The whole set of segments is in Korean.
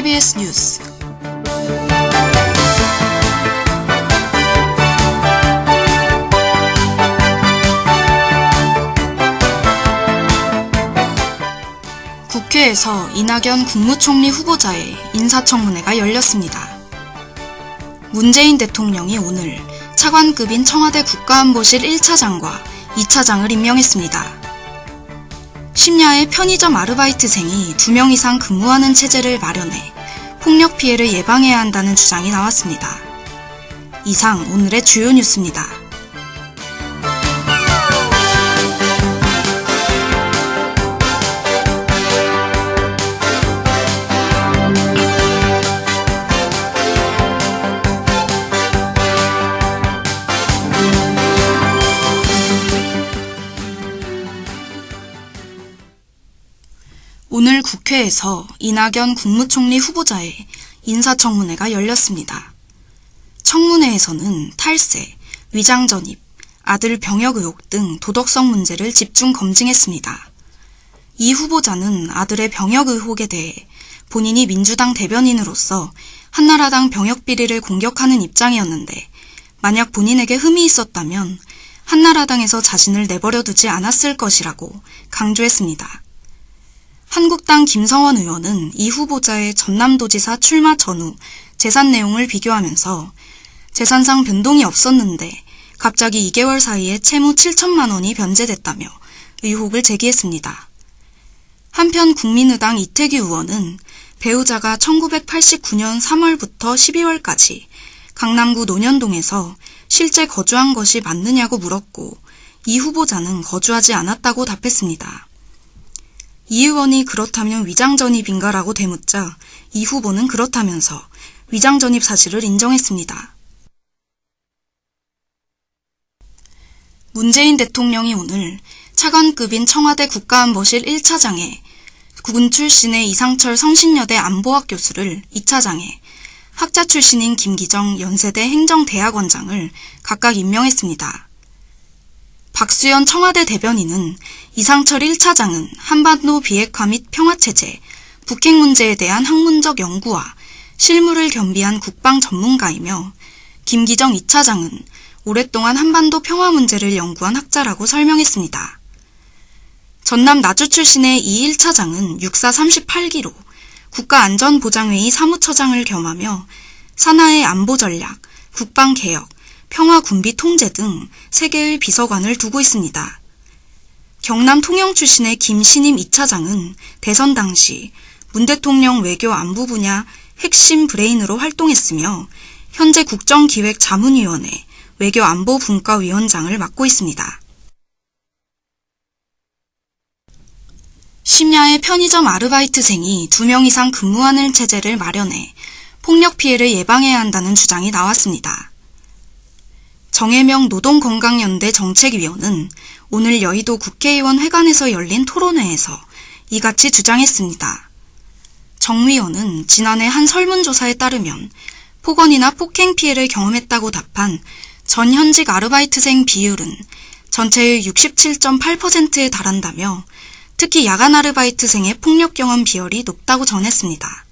DKBS 뉴스 국회에서 이낙연 국무총리 후보자의 인사청문회가 열렸습니다. 문재인 대통령이 오늘 차관급인 청와대 국가안보실 1차장과 2차장을 임명했습니다. 심야에 편의점 아르바이트생이 2명 이상 근무하는 체제를 마련해 폭력 피해를 예방해야 한다는 주장이 나왔습니다. 이상 오늘의 주요 뉴스입니다. 오늘 국회에서 이낙연 국무총리 후보자의 인사청문회가 열렸습니다. 청문회에서는 탈세, 위장전입, 아들 병역 의혹 등 도덕성 문제를 집중 검증했습니다. 이 후보자는 아들의 병역 의혹에 대해 본인이 민주당 대변인으로서 한나라당 병역 비리를 공격하는 입장이었는데 만약 본인에게 흠이 있었다면 한나라당에서 자신을 내버려두지 않았을 것이라고 강조했습니다. 한국당 김성원 의원은 이 후보자의 전남도지사 출마 전후 재산 내용을 비교하면서 재산상 변동이 없었는데 갑자기 2개월 사이에 채무 7천만 원이 변제됐다며 의혹을 제기했습니다. 한편 국민의당 이태규 의원은 배우자가 1989년 3월부터 12월까지 강남구 논현동에서 실제 거주한 것이 맞느냐고 물었고 이 후보자는 거주하지 않았다고 답했습니다. 이 의원이 그렇다면 위장전입인가라고 되묻자 이 후보는 그렇다면서 위장전입 사실을 인정했습니다. 문재인 대통령이 오늘 차관급인 청와대 국가안보실 1차장에 군 출신의 이상철 성신여대 안보학 교수를 2차장에 학자 출신인 김기정 연세대 행정대학원장을 각각 임명했습니다. 박수현 청와대 대변인은 이상철 1차장은 한반도 비핵화 및 평화체제, 북핵 문제에 대한 학문적 연구와 실무를 겸비한 국방 전문가이며 김기정 2차장은 오랫동안 한반도 평화 문제를 연구한 학자라고 설명했습니다. 전남 나주 출신의 이 1차장은 육사 38기로 국가안전보장회의 사무처장을 겸하며 산하의 안보전략, 국방개혁, 평화군비 통제 등 3개의 비서관을 두고 있습니다. 경남 통영 출신의 김신임 2차장은 대선 당시 문 대통령 외교 안보 분야 핵심 브레인으로 활동했으며 현재 국정기획자문위원회 외교안보분과위원장을 맡고 있습니다. 심야에 편의점 아르바이트생이 2명 이상 근무하는 체제를 마련해 폭력 피해를 예방해야 한다는 주장이 나왔습니다. 정혜명 노동건강연대 정책위원은 오늘 여의도 국회의원 회관에서 열린 토론회에서 이같이 주장했습니다. 정 위원은 지난해 한 설문조사에 따르면 폭언이나 폭행 피해를 경험했다고 답한 전 현직 아르바이트생 비율은 전체의 67.8%에 달한다며 특히 야간 아르바이트생의 폭력 경험 비율이 높다고 전했습니다.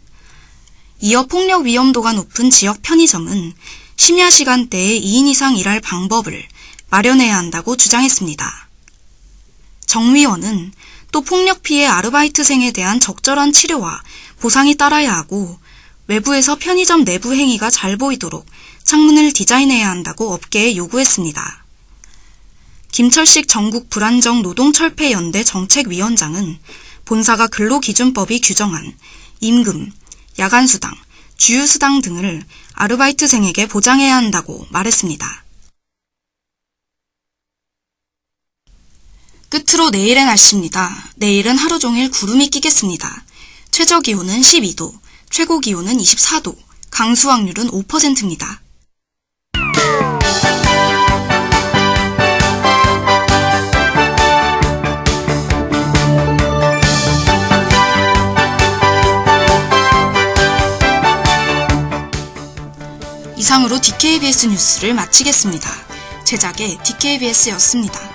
이어 폭력 위험도가 높은 지역 편의점은 심야 시간대에 2인 이상 일할 방법을 마련해야 한다고 주장했습니다. 정 위원은 또 폭력 피해 아르바이트생에 대한 적절한 치료와 보상이 따라야 하고 외부에서 편의점 내부 행위가 잘 보이도록 창문을 디자인해야 한다고 업계에 요구했습니다. 김철식 전국 불안정 노동철폐연대 정책위원장은 본사가 근로기준법이 규정한 임금, 야간수당, 주휴수당 등을 아르바이트생에게 보장해야 한다고 말했습니다. 끝으로 내일의 날씨입니다. 내일은 하루 종일 구름이 끼겠습니다. 최저기온은 12도, 최고기온은 24도, 강수 확률은 5%입니다. 이상으로 DKBS 뉴스를 마치겠습니다. 제작의 DKBS였습니다.